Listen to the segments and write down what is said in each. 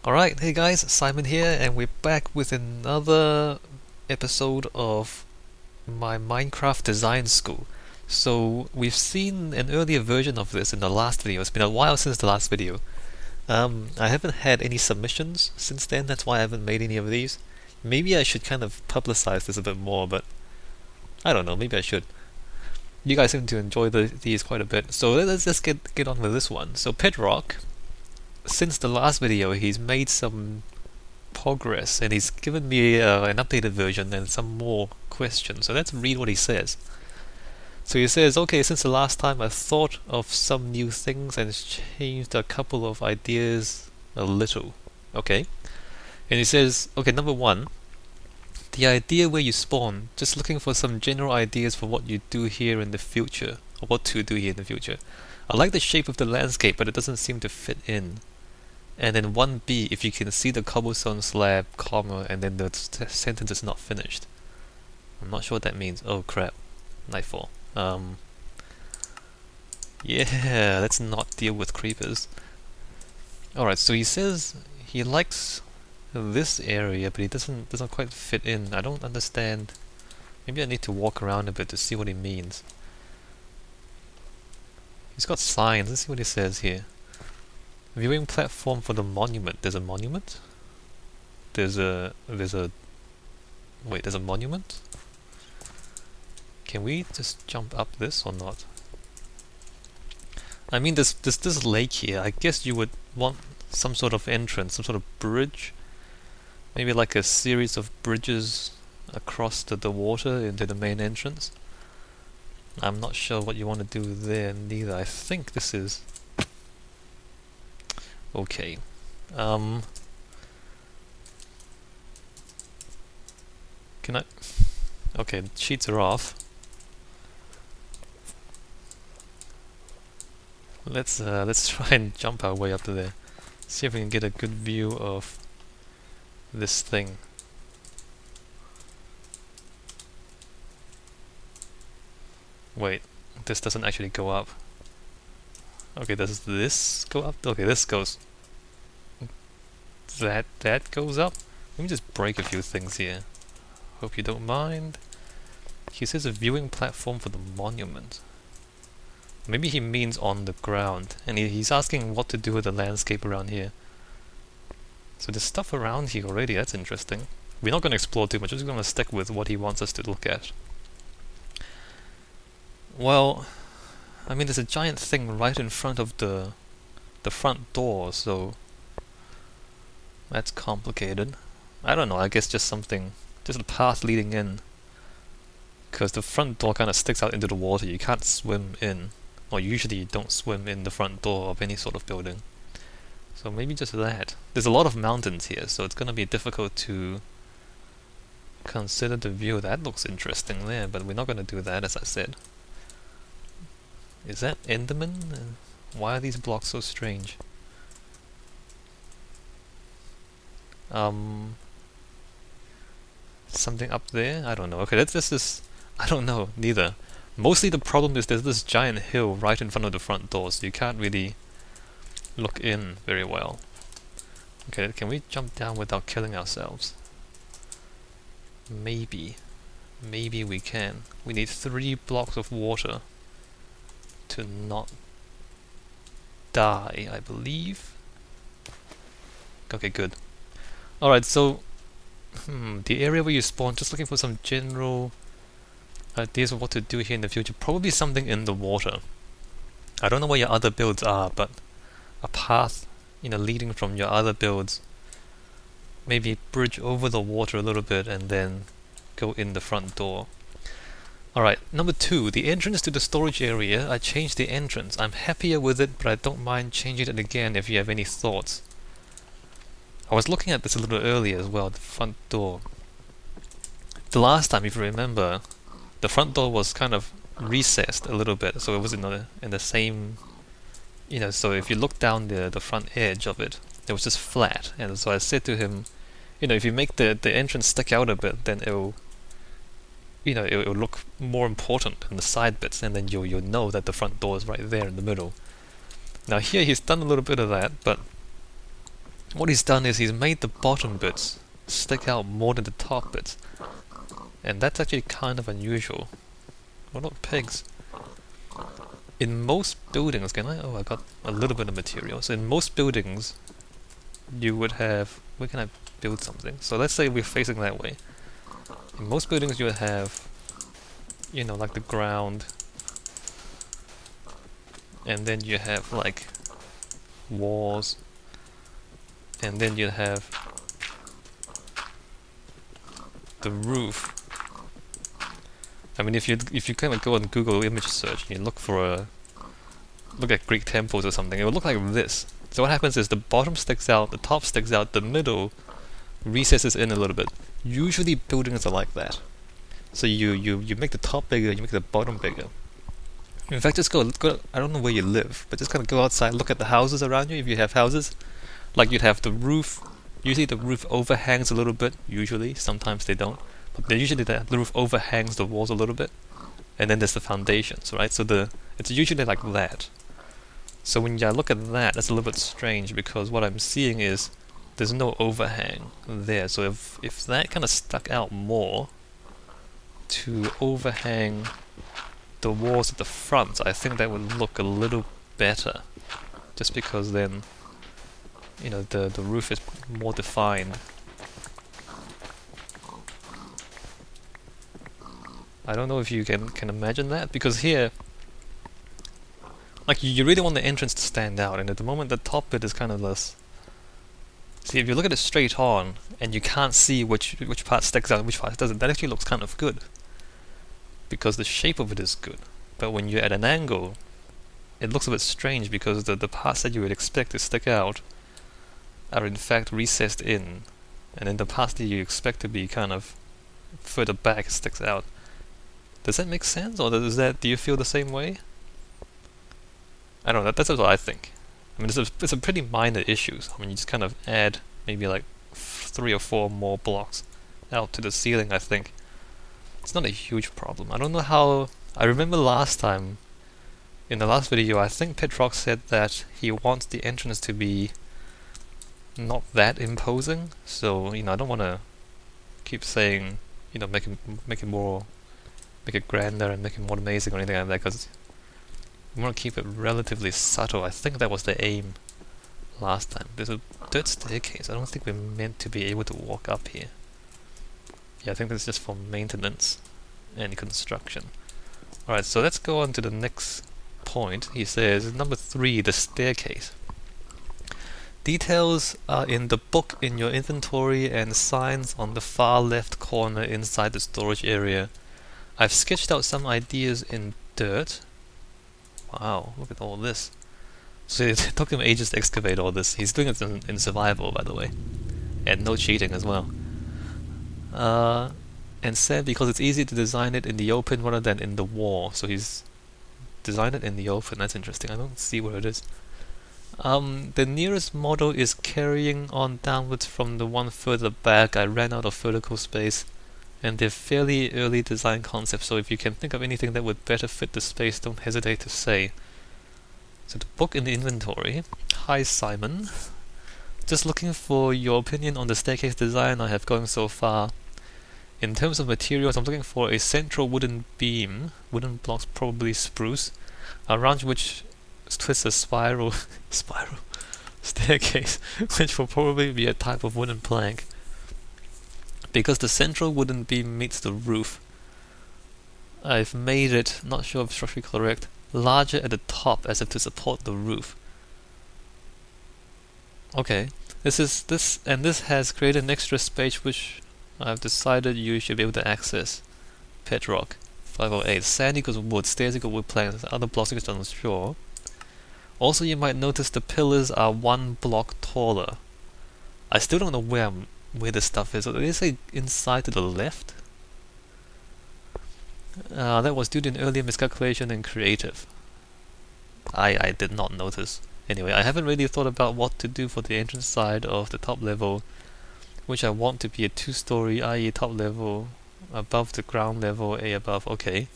Alright, hey guys, Simon here, and we're back with another episode of my Minecraft design school. So, we've seen an earlier version of this in the last video. It's been a while since the last video. I haven't had any submissions since then, that's why I haven't made any of these. Maybe I should kind of publicize this a bit more, but I don't know, maybe I should. You guys seem to enjoy these quite a bit, so let's just get on with this one. So, Petrock, since the last video, he's made some progress and he's given me an updated version and some more questions. So let's read what he says. So he says, okay, since the last time I thought of some new things and changed a couple of ideas a little. Okay. And he says, okay, number one, the idea where you spawn, just looking for some general ideas for what you do here in the future, or what to do here in the future. I like the shape of the landscape, but it doesn't seem to fit in. And then 1b, if you can see the cobblestone slab, comma, and then the sentence is not finished. I'm not sure what that means. Oh crap. Nightfall. Yeah, let's not deal with creepers. Alright, so he says he likes this area, but he doesn't quite fit in. I don't understand. Maybe I need to walk around a bit to see what he means. He's got signs. Let's see what he says here. Viewing platform for the monument. There's a monument? There's a wait, there's a monument? Can we just jump up this or not? I mean, there's this lake here. I guess you would want some sort of entrance, some sort of bridge. Maybe like a series of bridges across the water into the main entrance. I'm not sure what you want to do there neither. I think this is okay. Can I? Okay, sheets are off. Let's try and jump our way up to there. See if we can get a good view of this thing. Wait, this doesn't actually go up. Okay, does this go up? Okay, this goes. That goes up? Let me just break a few things here. Hope you don't mind. He says a viewing platform for the monument. Maybe he means on the ground, and he's asking what to do with the landscape around here. So there's stuff around here already, that's interesting. We're not going to explore too much, we're just going to stick with what he wants us to look at. Well, I mean, there's a giant thing right in front of the front door, so that's complicated. I don't know, I guess just something, just a path leading in. Because the front door kind of sticks out into the water, you can't swim in. Or usually you don't swim in the front door of any sort of building. So maybe just that. There's a lot of mountains here, so it's gonna be difficult to consider the view. That looks interesting there, but we're not gonna do that, as I said. Is that Enderman? Why are these blocks so strange? Something up there? I don't know. Okay, this is... I don't know, neither. Mostly the problem is there's this giant hill right in front of the front door, so you can't really look in very well. Okay, can we jump down without killing ourselves? Maybe. Maybe we can. We need 3 blocks of water to not die, I believe. Okay, good. Alright, so the area where you spawn, just looking for some general ideas of what to do here in the future. Probably something in the water. I don't know what your other builds are, but a path, leading from your other builds. Maybe bridge over the water a little bit and then go in the front door. Alright, number 2, the entrance to the storage area. I changed the entrance. I'm happier with it, but I don't mind changing it again if you have any thoughts. I was looking at this a little earlier as well, the front door. The last time, if you remember, the front door was kind of recessed a little bit, so it was in the same, so if you look down the front edge of it, it was just flat. And so I said to him, if you make the entrance stick out a bit, then it'll look more important than the side bits, and then you'll know that the front door is right there in the middle. Now here he's done a little bit of that, but what he's done is he's made the bottom bits stick out more than the top bits. And that's actually kind of unusual. Well, not pigs. In most buildings, oh, I got a little bit of material. So in most buildings, you would have, where can I build something? So let's say we're facing that way. In most buildings you would have, you know, like the ground, and then you have like walls, and then you have the roof. I mean, if you kind of go on Google image search and you look at Greek temples or something, it will look like this. So what happens is the bottom sticks out, the top sticks out, the middle recesses in a little bit. Usually buildings are like that. So you make the top bigger, you make the bottom bigger. In fact, just go. I don't know where you live, but just kind of go outside, look at the houses around you. If you have houses, like you'd have the roof. Usually the roof overhangs a little bit. Usually, sometimes they don't. But usually the roof overhangs the walls a little bit, and then there's the foundations, right? So it's usually like that. So when you look at that, that's a little bit strange because what I'm seeing is there's no overhang there. So if that kind of stuck out more to overhang the walls at the front, I think that would look a little better. Just because then, you know, the roof is more defined. I don't know if you can imagine that, because here, like, you really want the entrance to stand out, and at the moment the top bit is kind of less. See, if you look at it straight on, and you can't see which part sticks out and which part doesn't, that actually looks kind of good. Because the shape of it is good. But when you're at an angle, it looks a bit strange because the parts that you would expect to stick out are in fact recessed in, and then the parts that you expect to be kind of further back sticks out. Does that make sense, or do you feel the same way? I don't know, that's what I think. I mean, it's a pretty minor issues. I mean, you just kind of add maybe like 3 or 4 more blocks out to the ceiling, I think. It's not a huge problem. I don't know how. I remember last time, in the last video, I think Petrock said that he wants the entrance to be not that imposing. So, you know, I don't want to keep saying, you know, make it grander and make it more amazing or anything like that, because we want to keep it relatively subtle. I think that was the aim last time. There's a dirt staircase. I don't think we're meant to be able to walk up here. Yeah, I think this is just for maintenance and construction. Alright, so let's go on to the next point. He says, number 3, the staircase. Details are in the book in your inventory and signs on the far left corner inside the storage area. I've sketched out some ideas in dirt. Wow, look at all this. So it took him ages to excavate all this. He's doing it in survival, by the way. And no cheating as well. And said because it's easy to design it in the open rather than in the wall. So he's designed it in the open. That's interesting. I don't see where it is. The nearest model is carrying on downwards from the one further back. I ran out of vertical space. And they're fairly early design concepts, so if you can think of anything that would better fit the space, don't hesitate to say. So the book in the inventory. Hi Simon. Just looking for your opinion on the staircase design I have going so far. In terms of materials, I'm looking for a central wooden beam, wooden blocks, probably spruce, around which twists a spiral staircase, which will probably be a type of wooden plank. Because the central wooden beam meets the roof, I've made it, not sure if structurally correct, larger at the top as if to support the roof. Okay, this has created an extra space which I've decided you should be able to access. Petrock508's. Sand equals wood, stairs equal wood planks, other blocks equals on the shore. Also, you might notice the pillars are 1 block taller. I still don't know where this stuff is. Did they say inside to the left? That was due to an earlier miscalculation in Creative. I did not notice. Anyway, I haven't really thought about what to do for the entrance side of the top level, which I want to be a 2-story, i.e. top level above the ground level, A above. Okay.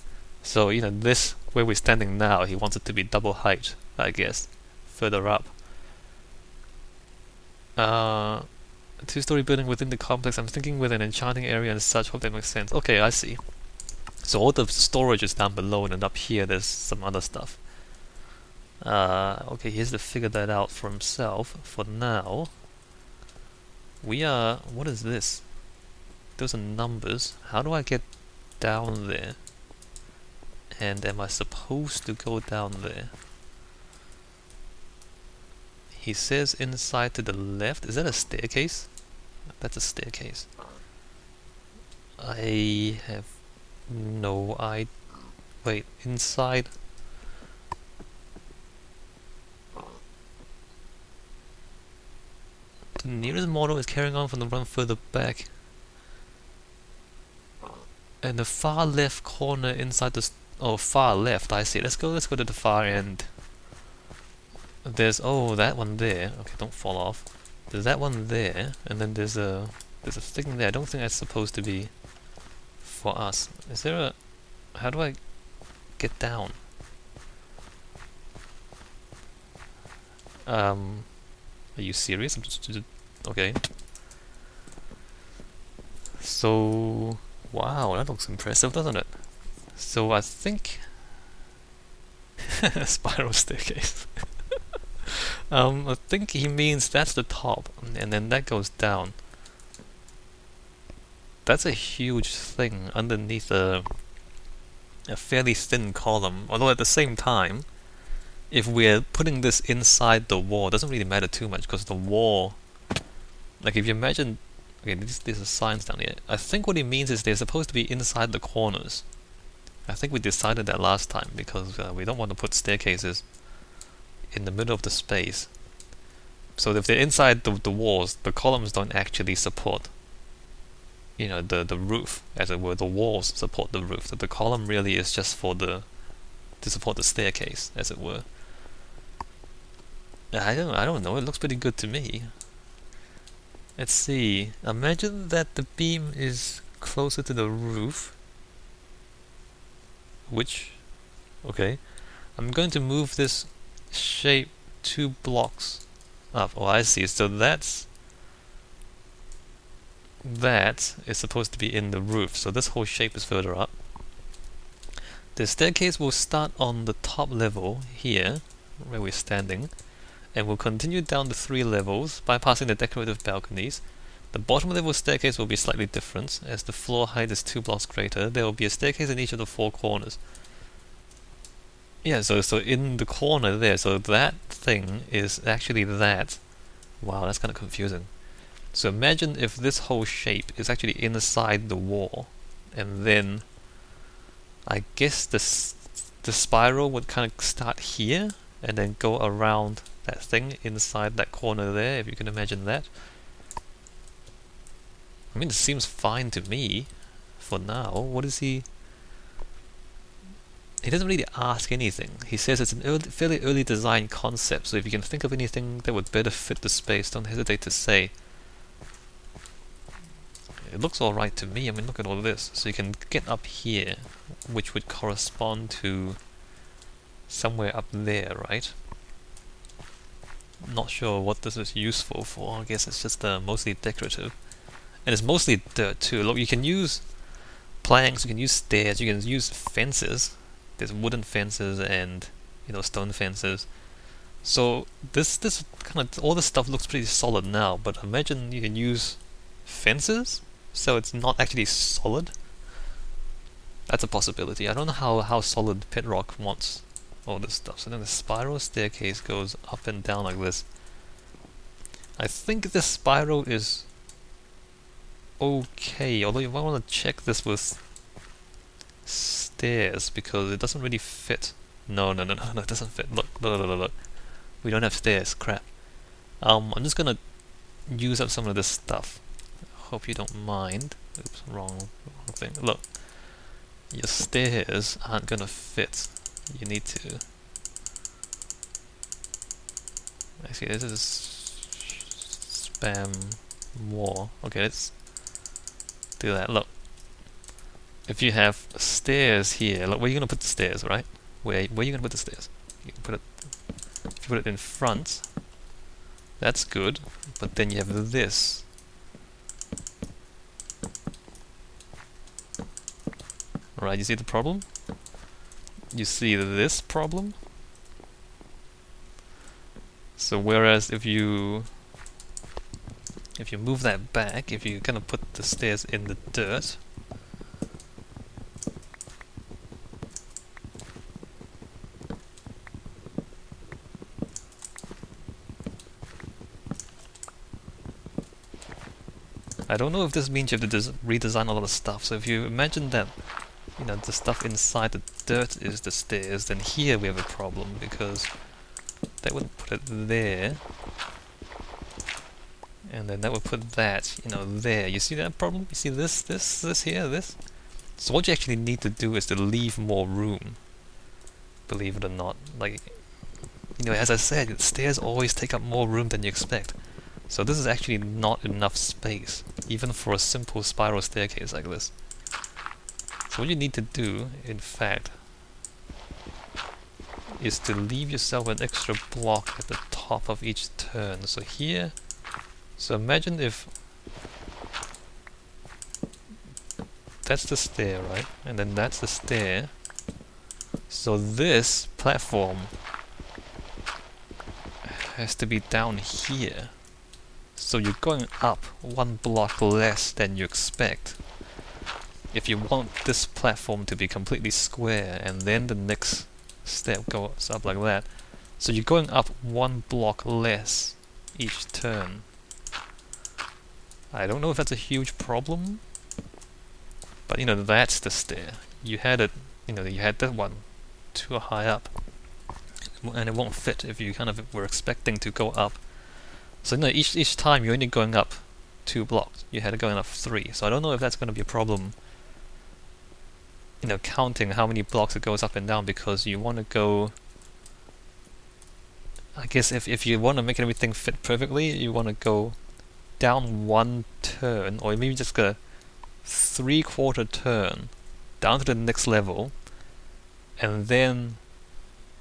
So, you know, this, where we're standing now, he wants it to be double height, I guess, further up. A two-story building within the complex. I'm thinking with an enchanting area and such. Hope that makes sense. Okay, I see. So all the storage is down below, and then up here there's some other stuff. Okay, he has to figure that out for himself. For now, we are... What is this? Those are numbers. How do I get down there? And am I supposed to go down there? He says inside to the left. Is that a staircase? That's a staircase. I have no idea. Wait, inside. The nearest model is carrying on from the run further back. And the far left corner inside the... Oh, far left, I see. Let's go to the far end. There's... Oh, that one there. Okay, don't fall off. There's that one there, and then there's a thing there. I don't think that's supposed to be for us. Is there a... How do I get down? Are you serious? Okay. So... Wow, that looks impressive, doesn't it? So I think... Spiral staircase. I think he means that's the top, and then that goes down. That's a huge thing underneath a fairly thin column, although at the same time, if we're putting this inside the wall, it doesn't really matter too much, because the wall... Like if you imagine... Okay, there's a signs down here. I think what he means is they're supposed to be inside the corners. I think we decided that last time, because we don't want to put staircases in the middle of the space. So if they're inside the walls, the columns don't actually support, you know, the roof, as it were. The walls support the roof. So the column really is just for to support the staircase, as it were. I don't know. It looks pretty good to me. Let's see. Imagine that the beam is closer to the roof. Which, okay, I'm going to move this shape 2 blocks up. Oh, I see. So that is supposed to be in the roof. So this whole shape is further up. The staircase will start on the top level here, where we're standing, and will continue down the 3 levels, bypassing the decorative balconies. The bottom level staircase will be slightly different, as the floor height is 2 blocks greater. There will be a staircase in each of the 4 corners. Yeah, so in the corner there, so that thing is actually that. Wow, that's kind of confusing. So imagine if this whole shape is actually inside the wall, and then I guess the spiral would kind of start here, and then go around that thing inside that corner there, if you can imagine that. I mean, it seems fine to me for now. What is he... He doesn't really ask anything. He says it's a fairly early design concept, so if you can think of anything that would better fit the space, don't hesitate to say. It looks alright to me. I mean, look at all this. So you can get up here, which would correspond to somewhere up there, right? Not sure what this is useful for. I guess it's just mostly decorative. And it's mostly dirt too. Look, you can use planks, you can use stairs, you can use fences. There's wooden fences and, you know, stone fences. So this kind of, all this stuff looks pretty solid now, but imagine you can use fences, so it's not actually solid. That's a possibility. I don't know how solid Petrock wants all this stuff. So then the spiral staircase goes up and down like this. I think this spiral is okay, although you might want to check this with stairs, because it doesn't really fit. No, it doesn't fit. Look. We don't have stairs, crap. I'm just gonna use up some of this stuff. Hope you don't mind. Oops, wrong thing. Look, your stairs aren't gonna fit. You need to... Actually, this is spam more. Okay, let's do that. Look, if you have stairs here, look, where are you gonna put the stairs, right? Where are you gonna put the stairs? You can put it... If you put it in front, That's good, but then you have this. Right, you see the problem? You see this problem? So whereas if you move that back, if you kind of put the stairs in the dirt, I don't know if this means you have to redesign a lot of stuff. So if you imagine that, you know, the stuff inside the dirt is the stairs, then here we have a problem because that would put it there, and then that would put that, you know, there. You see that problem? You see this here, this? So what you actually need to do is to leave more room, believe it or not. Like, you know, as I said, the stairs always take up more room than you expect. So this is actually not enough space, even for a simple spiral staircase like this. So what you need to do, in fact, is to leave yourself an extra block at the top of each turn. So here, so imagine if that's the stair, right? And then that's the stair. So this platform has to be down here. So you're going up one block less than you expect. If you want this platform to be completely square, and then the next step goes up like that, so you're going up one block less each turn. I don't know if that's a huge problem, but you know, that's the stair. You had it, you know, you had that one too high up, and it won't fit if you kind of were expecting to go up. So you know, each time you're only going up 2 blocks. You had it going up 3. So I don't know if that's going to be a problem, you know, counting how many blocks it goes up and down, because you want to go, I guess if you want to make everything fit perfectly, you want to go down 1 turn, or maybe just a 3/4 turn down to the next level, and then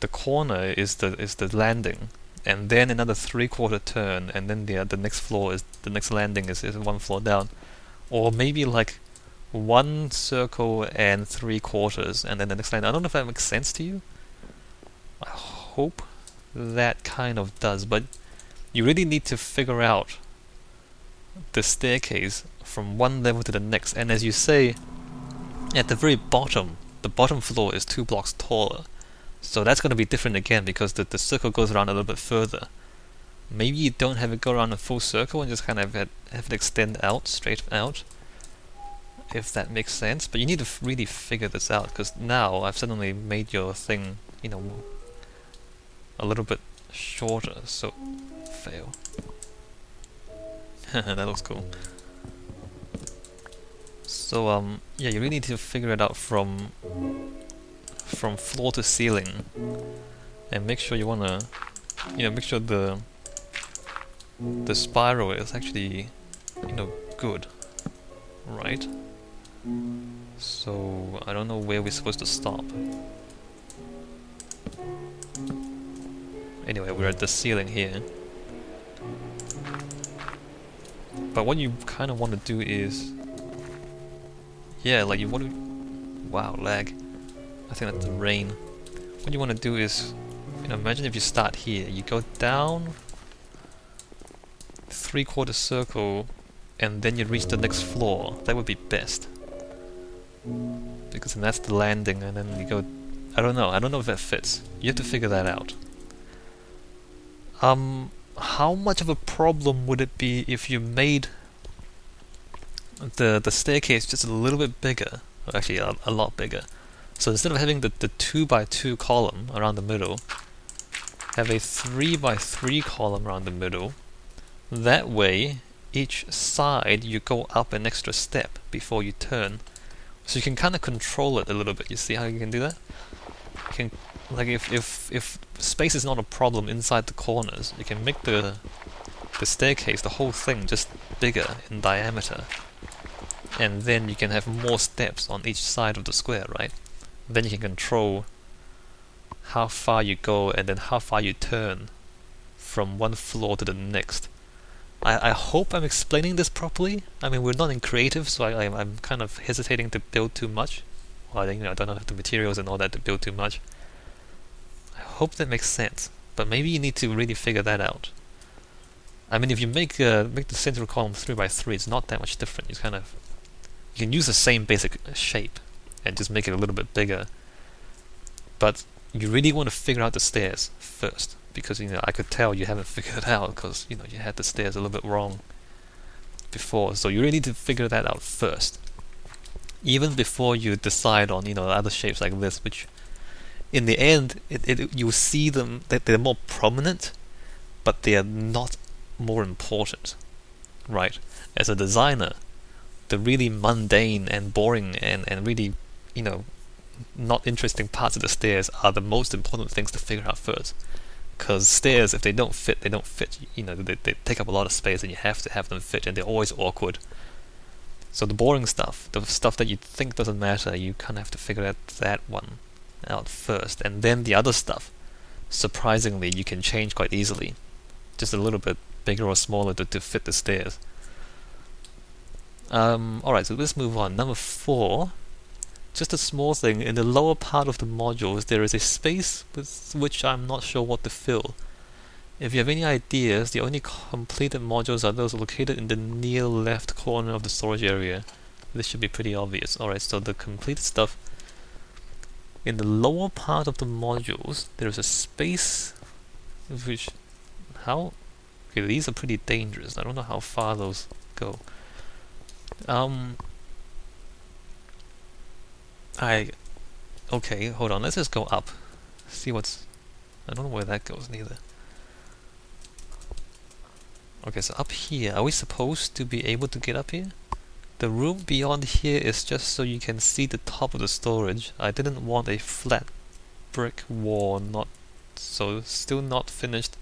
the corner is the landing, and then another 3/4 turn, and then the next floor is the next landing is 1 floor down, or maybe like 1 circle and 3/4, and then the next line. I don't know if that makes sense to you. I hope that kind of does, but you really need to figure out the staircase from one level to the next. And as you say, at the very bottom, the bottom floor is 2 blocks taller, so that's going to be different again because the circle goes around a little bit further. Maybe you don't have it go around a full circle and just kind of have it extend out, straight out, if that makes sense. But you need to really figure this out, because now I've suddenly made your thing, you know, a little bit shorter. So fail. That looks cool. So yeah, you really need to figure it out from floor to ceiling, and make sure you wanna, you know, make sure the spiral is actually, you know, good, right? So I don't know where we're supposed to stop. Anyway, we're at the ceiling here. But what you kind of want to do is, yeah, like you want to, wow, lag. I think that's the rain. What you want to do is, you know, imagine if you start here, you go down 3/4 circle, and then you reach the next floor. That would be best, because then that's the landing, and then you go, I don't know if that fits. You have to figure that out. How much of a problem would it be if you made the staircase just a little bit bigger, or actually a lot bigger? So instead of having the 2x2 column around the middle, have a 3x3 column around the middle. That way, each side you go up an extra step before you turn. So you can kind of control it a little bit. You see how you can do that? You can, like, if space is not a problem inside the corners, you can make the staircase, the whole thing, just bigger in diameter, and then you can have more steps on each side of the square, right? Then you can control how far you go and then how far you turn from one floor to the next. I hope I'm explaining this properly. I mean, we're not in creative, so I'm kind of hesitating to build too much. Well, I don't have the materials and all that to build too much. I hope that makes sense, but maybe you need to really figure that out. I mean, if you make the central column 3x3, it's not that much different. You can use the same basic shape and just make it a little bit bigger. But you really want to figure out the stairs first, because I could tell you haven't figured it out because you had the stairs a little bit wrong before. So you really need to figure that out first, even before you decide on other shapes like this, which in the end you see them that they're more prominent, but they are not more important, right? As a designer, the really mundane and boring and really not interesting parts of the stairs are the most important things to figure out first. Because stairs, if they don't fit, they don't fit. They take up a lot of space, and you have to have them fit, and they're always awkward. So the boring stuff, the stuff that you think doesn't matter, you kind of have to figure out that one out first, and then the other stuff, surprisingly, you can change quite easily, just a little bit bigger or smaller to fit the stairs. Alright, so let's move on. Number 4, just a small thing. In the lower part of the modules, there is a space with which I'm not sure what to fill. If you have any ideas, the only completed modules are those located in the near left corner of the storage area. This should be pretty obvious. Alright, so the completed stuff. In the lower part of the modules, there is a space which... How? Okay, these are pretty dangerous. I don't know how far those go. Okay, hold on, let's just go up. See what's... I don't know where that goes neither. Okay, so up here, are we supposed to be able to get up here? The room beyond here is just so you can see the top of the storage. I didn't want a flat brick wall, still not finished.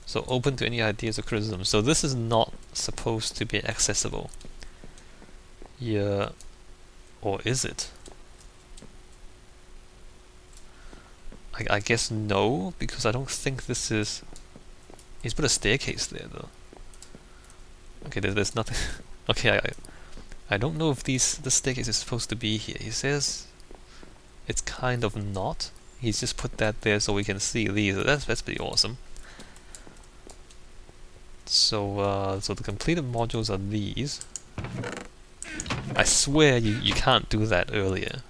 So open to any ideas or criticism. So this is not supposed to be accessible. Yeah, or is it? I guess no, because I don't think this is... He's put a staircase there though. Okay, there's nothing... Okay, I don't know if the staircase is supposed to be here. He says it's kind of not. He's just put that there so we can see these. That's pretty awesome. So so the completed modules are these. I swear you can't do that earlier.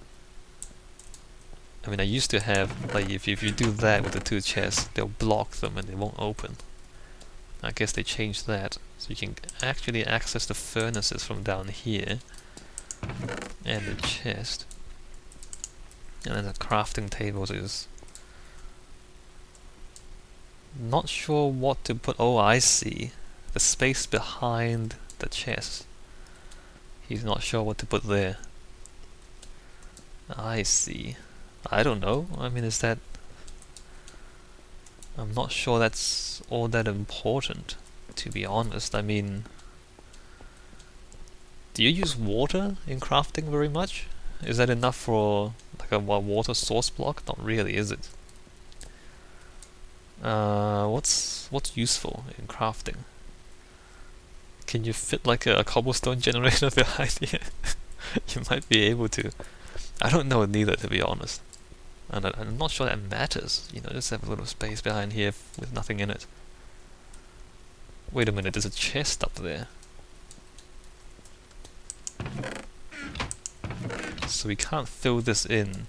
I mean, I used to have, like, if you do that with the 2 chests, they'll block them and they won't open. I guess they changed that, so you can actually access the furnaces from down here, and the chest. And then the crafting tables is... Not sure what to put. Oh, I see. The space behind the chest. He's not sure what to put there. I see. I don't know. I mean, is that... I'm not sure that's all that important, to be honest. I mean... Do you use water in crafting very much? Is that enough for like a water source block? Not really, is it? What's useful in crafting? Can you fit like a cobblestone generator behind here? You might be able to. I don't know neither, to be honest. And I'm not sure that matters. Just have a little space behind here with nothing in it. Wait a minute, there's a chest up there. So we can't fill this in.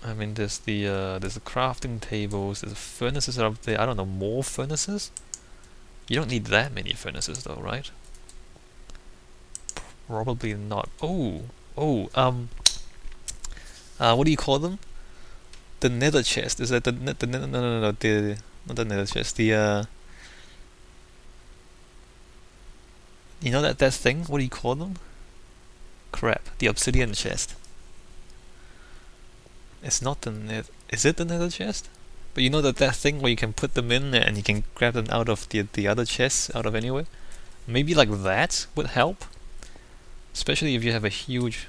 I mean, there's the crafting tables, there's the furnaces up there. I don't know, more furnaces? You don't need that many furnaces though, right? Probably not. What do you call them? The nether chest. Is that the not the nether chest. The you know that thing? What do you call them? Crap. The obsidian chest. It's not the nether. Is it the nether chest? But you know that thing where you can put them in and you can grab them out of the other chests out of anywhere? Maybe like that would help. Especially if you have a huge...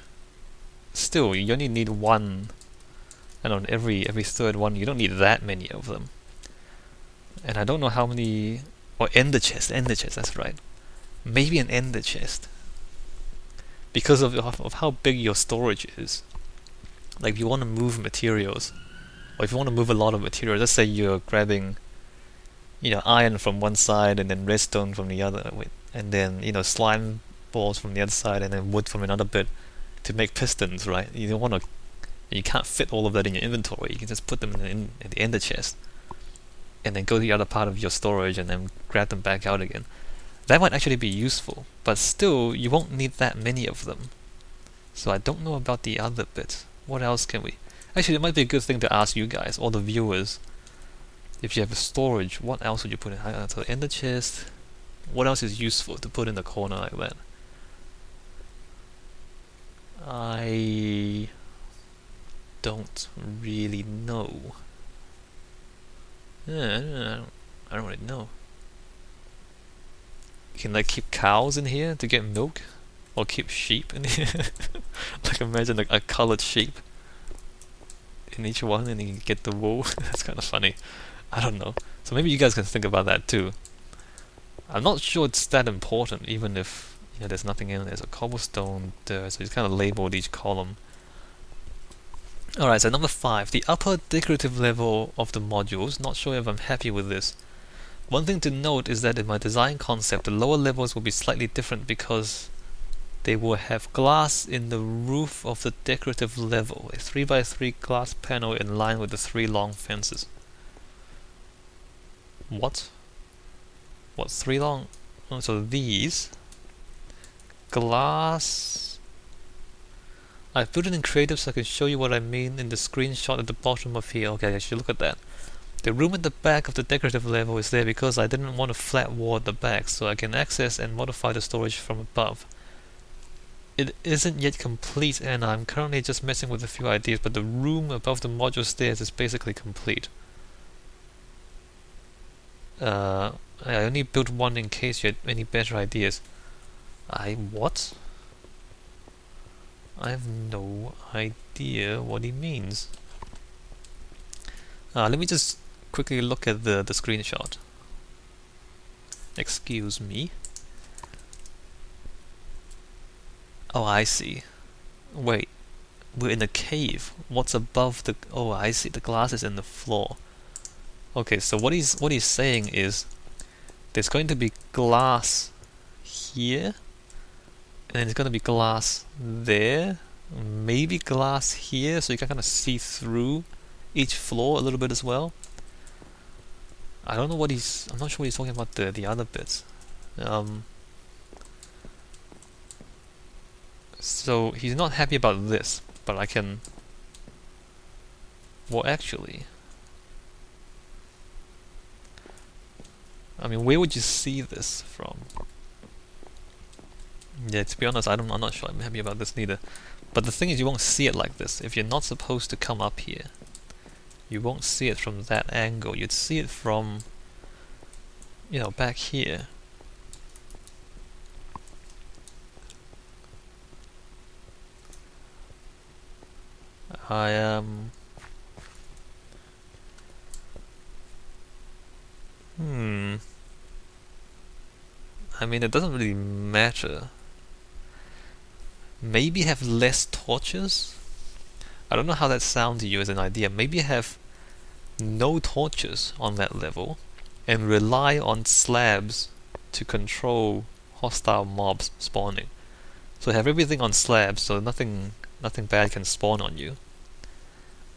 Still, you only need one and on every third one. You don't need that many of them. And I don't know how many. Or ender chest, that's right. Maybe an ender chest. Because of how big your storage is. Like if you want to move materials, or if you want to move a lot of materials, let's say you're grabbing, iron from one side and then redstone from the other, and then slime balls from the other side and then wood from another bit to make pistons, right? You can't fit all of that in your inventory. You can just put them in the ender chest, and then go to the other part of your storage and then grab them back out again. That might actually be useful, but still, you won't need that many of them. So I don't know about the other bits. What else can we... Actually, it might be a good thing to ask you guys, all the viewers, if you have a storage, what else would you put in? So ender chest, what else is useful to put in the corner like that? I don't really know. Yeah, I don't really know. You can like keep cows in here to get milk, or keep sheep in here. Like imagine like a colored sheep in each one, and you can get the wool. That's kind of funny. I don't know. So maybe you guys can think about that too. I'm not sure it's that important, even if there's nothing in it. There's a cobblestone there, so you kind of labeled each column. Alright, so number 5, the upper decorative level of the modules. Not sure if I'm happy with this. One thing to note is that in my design concept, the lower levels will be slightly different because they will have glass in the roof of the decorative level, a 3x3 glass panel in line with the 3 long fences. What? What, 3 long? Oh, so these glass... I've put it in creative so I can show you what I mean in the screenshot at the bottom of here. Okay, I should look at that. The room at the back of the decorative level is there because I didn't want a flat wall at the back, so I can access and modify the storage from above. It isn't yet complete, and I'm currently just messing with a few ideas, but the room above the module stairs is basically complete. I only built one in case you had any better ideas. What? I have no idea what he means. Let me just quickly look at the screenshot. Excuse me. Oh, I see. Wait, we're in a cave. What's above the... Oh, I see. The glass is in the floor. Okay, so what he's saying is there's going to be glass here, and then there's going to be glass there, maybe glass here, so you can kind of see through each floor a little bit as well. I don't know what he's... I'm not sure what he's talking about the other bits. So he's not happy about this, but I can... Well, actually... I mean, where would you see this from? Yeah, to be honest, I'm not sure I'm happy about this neither. But the thing is, you won't see it like this. If you're not supposed to come up here, you won't see it from that angle. You'd see it from, back here. I mean, it doesn't really matter. Maybe have less torches? I don't know how that sounds to you as an idea. Maybe have no torches on that level and rely on slabs to control hostile mobs spawning. So have everything on slabs so nothing bad can spawn on you.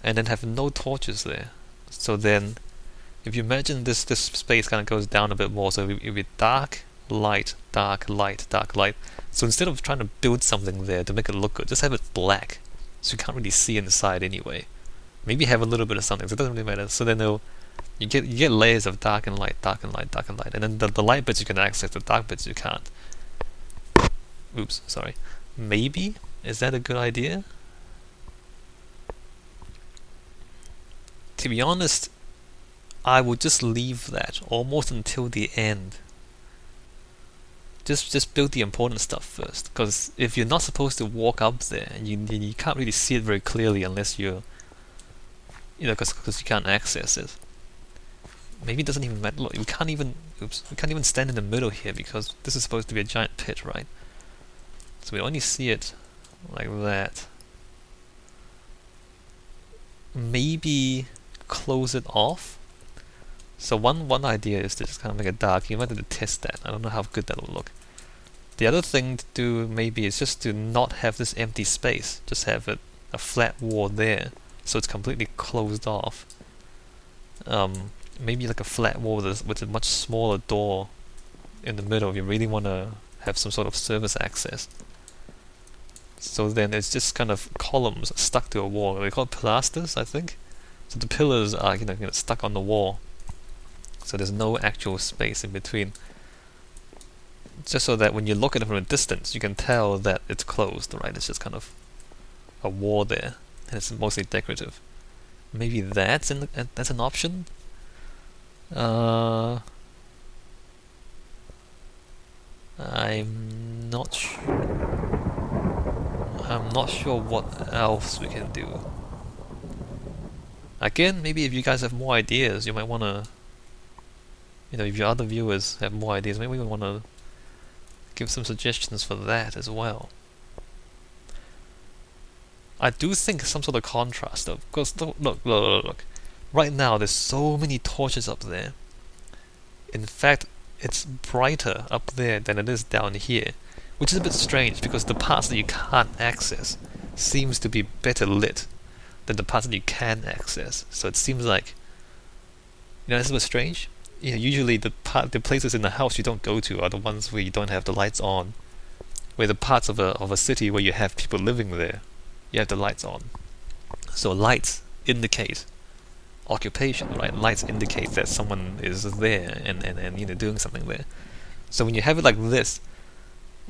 And then have no torches there. So then, if you imagine this space kind of goes down a bit more, so it'll be dark, light, dark, light, dark, light. So instead of trying to build something there to make it look good, just have it black, so you can't really see inside anyway. Maybe have a little bit of something, so it doesn't really matter. So then you get layers of dark and light, dark and light, dark and light, and then the light bits you can access, the dark bits you can't. Oops, sorry. Maybe? Is that a good idea? To be honest, I would just leave that almost until the end. Just build the important stuff first, because if you're not supposed to walk up there, you can't really see it very clearly unless you're you know, because you can't access it. Maybe it doesn't even matter. Look, we can't even stand in the middle here because this is supposed to be a giant pit, right? So we only see it like that. Maybe close it off. So one idea is to just kind of make it dark. You wanted to test that. I don't know how good that'll look. The other thing to do maybe is just to not have this empty space. Just have it a flat wall there, so it's completely closed off. Maybe like a flat wall with a much smaller door in the middle if you really want to have some sort of service access. So then it's just kind of columns stuck to a wall. They call it pilasters, I think. So the pillars are stuck on the wall. So there's no actual space in between. Just so that when you look at it from a distance, you can tell that it's closed, right? It's just kind of a wall there, and it's mostly decorative. Maybe that's that's an option. I'm not sure what else we can do. Again, maybe if you guys have more ideas, you might want to, if your other viewers have more ideas, maybe we want to give some suggestions for that as well. I do think some sort of contrast though, because look. Right now there's so many torches up there. In fact, it's brighter up there than it is down here, which is a bit strange because the parts that you can't access seems to be better lit than the parts that you can access. So it seems like, this is a bit strange. Usually the places in the house you don't go to are the ones where you don't have the lights on, where the parts of a city where you have people living there, you have the lights on. So lights indicate occupation, right? Lights indicate that someone is there and doing something there. So when you have it like this,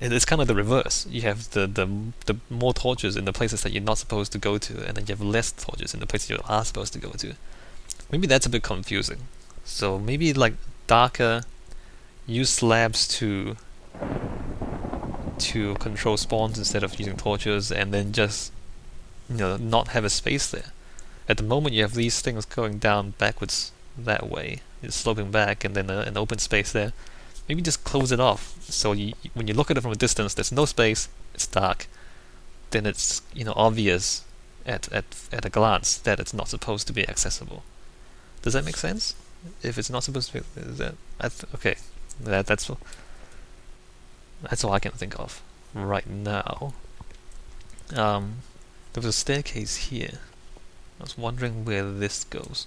it's kind of the reverse. You have the more torches in the places that you're not supposed to go to, and then you have less torches in the places you are supposed to go to. Maybe that's a bit confusing. So maybe like darker, use slabs to control spawns instead of using torches, and then just not have a space there. At the moment you have these things going down backwards that way. It's sloping back and then an open space there. Maybe just close it off. So when you look at it from a distance, there's no space, it's dark. Then it's obvious at a glance that it's not supposed to be accessible. Does that make sense? If it's not supposed to be, is that okay? That's all I can think of right now. There was a staircase here. I was wondering where this goes.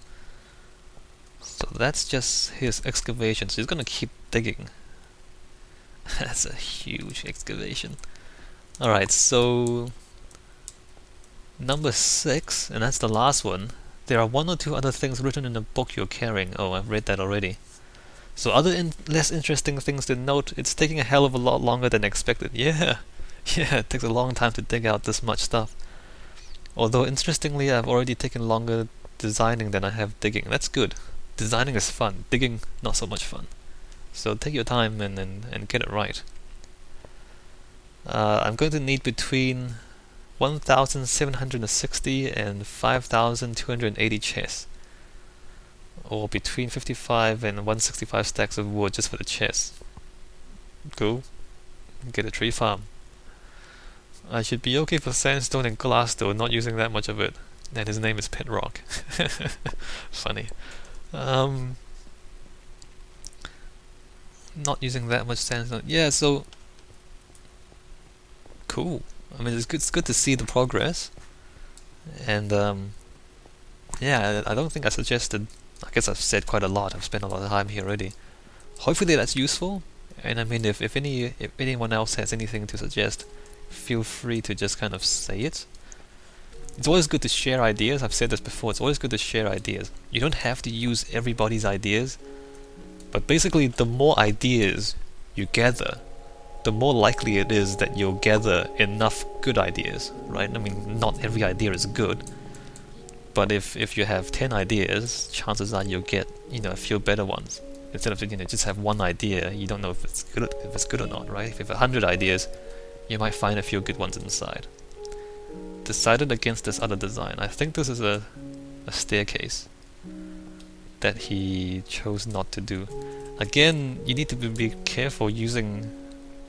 So that's just his excavation. So he's gonna keep digging. That's a huge excavation. Alright, so number 6, and that's the last one. There are 1 or 2 other things written in the book you're carrying. Oh, I've read that already. So other less interesting things to note, it's taking a hell of a lot longer than expected. Yeah, it takes a long time to dig out this much stuff. Although interestingly, I've already taken longer designing than I have digging. That's good. Designing is fun, digging not so much fun. So take your time and get it right. I'm going to need between 1,760 and 5,280 chests, or between 55 and 165 stacks of wood just for the chests. Go get a tree farm. I should be okay for sandstone and glass though, not using that much of it. And his name is Petrock. Funny. Not using that much sandstone. Yeah, so cool. I mean, it's good to see the progress. And yeah, I don't think I suggested. I guess I've said quite a lot. I've spent a lot of time here already. Hopefully that's useful. And I mean, if anyone else has anything to suggest, feel free to just kind of say it. It's always good to share ideas. I've said this before. It's always good to share ideas. You don't have to use everybody's ideas, but basically the more ideas you gather, the more likely it is that you'll gather enough good ideas, right? I mean, not every idea is good, but if you have 10 ideas, chances are you'll get a few better ones. Instead of just have one idea, you don't know if it's good or not, right? If you have 100 ideas, you might find a few good ones inside. Decided against this other design. I think this is a a staircase that he chose not to do. Again, you need to be careful using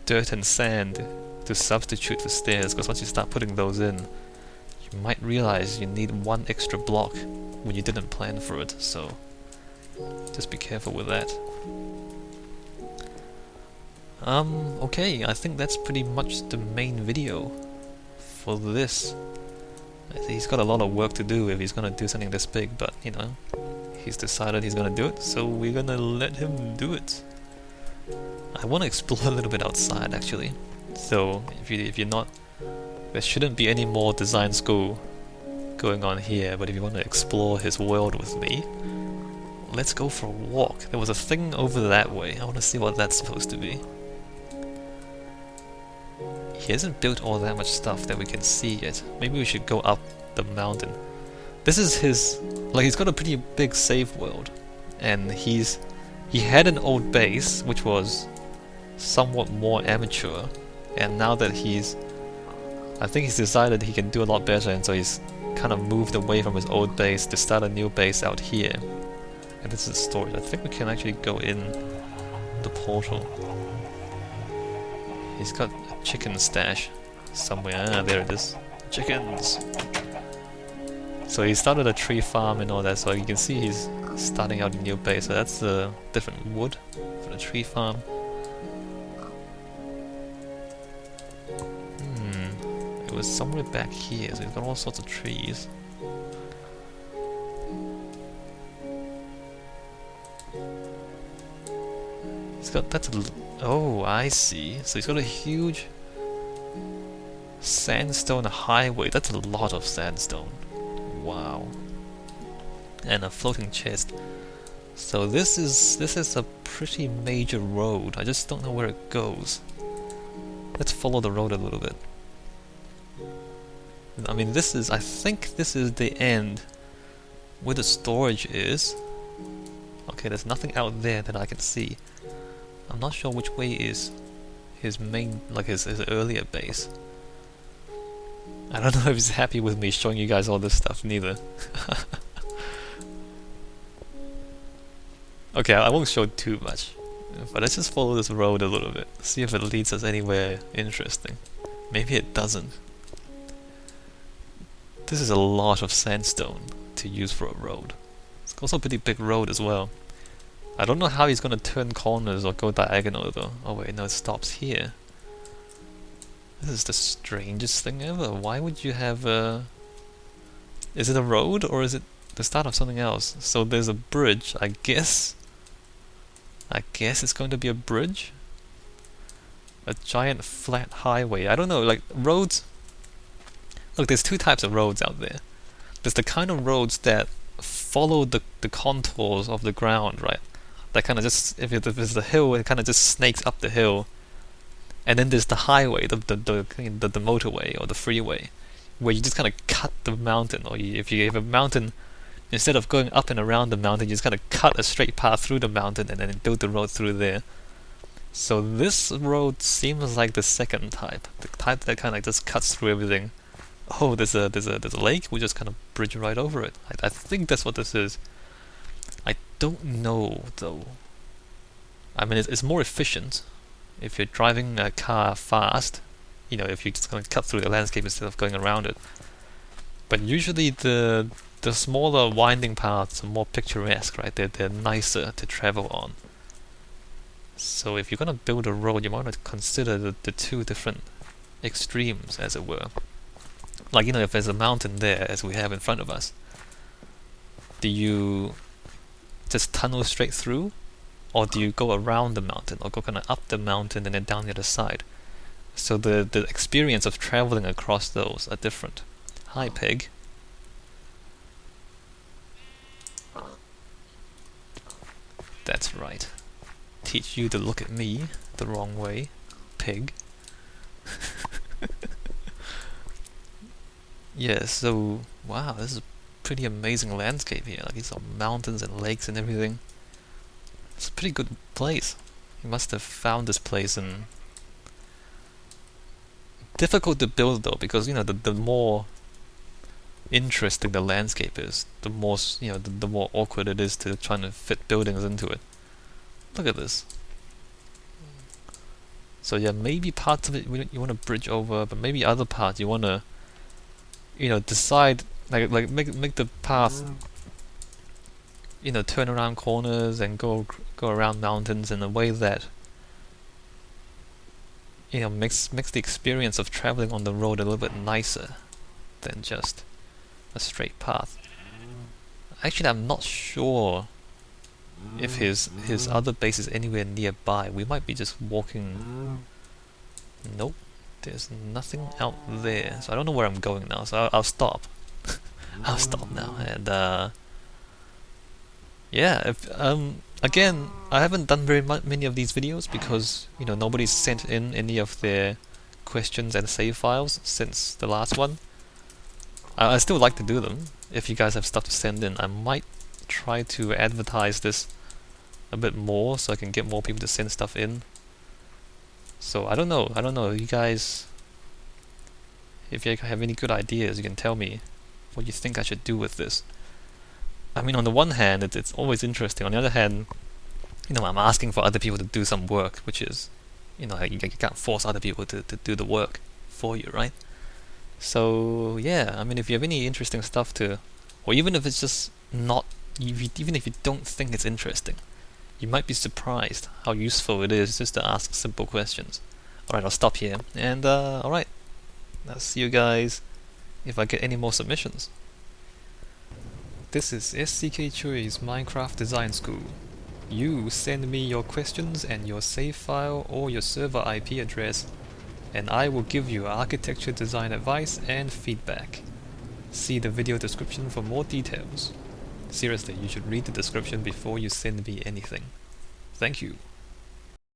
dirt and sand to substitute for stairs, because once you start putting those in, you might realize you need one extra block when you didn't plan for it, so just be careful with that. Okay, I think that's pretty much the main video for this. He's got a lot of work to do if he's gonna do something this big, but you know, he's decided he's gonna do it, so we're gonna let him do it. I want to explore a little bit outside actually, so if you're not, there shouldn't be any more design school going on here, but if you want to explore his world with me, let's go for a walk. There was a thing over that way, I want to see what that's supposed to be. He hasn't built all that much stuff that we can see yet. Maybe we should go up the mountain. This is his, like, he's got a pretty big save world, and he had an old base which was somewhat more amateur, and now that I think he's decided he can do a lot better, and so he's kind of moved away from his old base to start a new base out here. And this is storage. I think we can actually go in the portal. He's got a chicken stash somewhere. Ah, there it is. Chickens! So he started a tree farm and all that, so you can see he's starting out a new base. So that's the different wood for the tree farm. It was somewhere back here, so he's got all sorts of trees. He's got, oh, I see. So he's got a huge sandstone highway. That's a lot of sandstone. Wow. And a floating chest. So this is a pretty major road. I just don't know where it goes. Let's follow the road a little bit. I mean, I think this is the end where the storage is. Okay, there's nothing out there that I can see. I'm not sure which way is his main, like his earlier base. I don't know if he's happy with me showing you guys all this stuff neither. Okay, I won't show too much, but let's just follow this road a little bit, see if it leads us anywhere interesting. Maybe it doesn't. This is a lot of sandstone to use for a road. It's also a pretty big road as well. I don't know how he's gonna turn corners or go diagonal though. Oh wait, no, it stops here. This is the strangest thing ever. Why would you have a... Is it a road or is it the start of something else? So there's a bridge, I guess. I guess it's going to be a bridge? A giant flat highway. I don't know, like roads... Look, there's two types of roads out there. There's the kind of roads that follow the contours of the ground, right? That kind of just, if it's a hill, it kind of just snakes up the hill. And then there's the highway, the motorway or the freeway, where you just kind of cut the mountain, or if you have a mountain, instead of going up and around the mountain, you just kind of cut a straight path through the mountain and then build the road through there. So this road seems like the second type, the type that kind of just cuts through everything. Oh, there's a lake. We just kind of bridge right over it. I think that's what this is. I don't know though. I mean, it's more efficient if you're driving a car fast. You know, if you're just gonna cut through the landscape instead of going around it. But usually the smaller winding paths are more picturesque, right? They're nicer to travel on. So if you're gonna build a road, you might want to consider the two different extremes, as it were. Like, you know, if there's a mountain there, as we have in front of us, do you just tunnel straight through? Or do you go around the mountain, or go kind of up the mountain and then down the other side? So the experience of traveling across those are different. Hi, pig. That's right. Teach you to look at me the wrong way, pig. Yeah, so, wow, this is a pretty amazing landscape here. Like, these are mountains and lakes and everything. It's a pretty good place. You must have found this place in... Difficult to build though, because, you know, the more interesting the landscape is, the more the more awkward it is to try to fit buildings into it. Look at this. So yeah, maybe parts of it you want to bridge over, but maybe other parts you want to, decide like make the path, turn around corners and go around mountains in a way that makes the experience of traveling on the road a little bit nicer than just a straight path. Actually, I'm not sure if his other base is anywhere nearby. We might be just walking. Nope, there's nothing out there. So I don't know where I'm going now. So I'll stop. I'll stop now. And yeah, again, I haven't done very many of these videos because nobody's sent in any of their questions and save files since the last one. I still like to do them. If you guys have stuff to send in, I might try to advertise this a bit more so I can get more people to send stuff in. So I don't know, you guys, if you have any good ideas, you can tell me what you think I should do with this. I mean, on the one hand, it's always interesting. On the other hand, I'm asking for other people to do some work, which is, you can't force other people to do the work for you, right? So yeah, I mean, if you have any interesting stuff or even if it's just not, even if you don't think it's interesting, you might be surprised how useful it is just to ask simple questions. Alright, I'll stop here, and alright, I'll see you guys if I get any more submissions. This is SCKChui's Minecraft Design School. You send me your questions and your save file or your server IP address, and I will give you architecture design advice and feedback. See the video description for more details. Seriously, you should read the description before you send me anything. Thank you.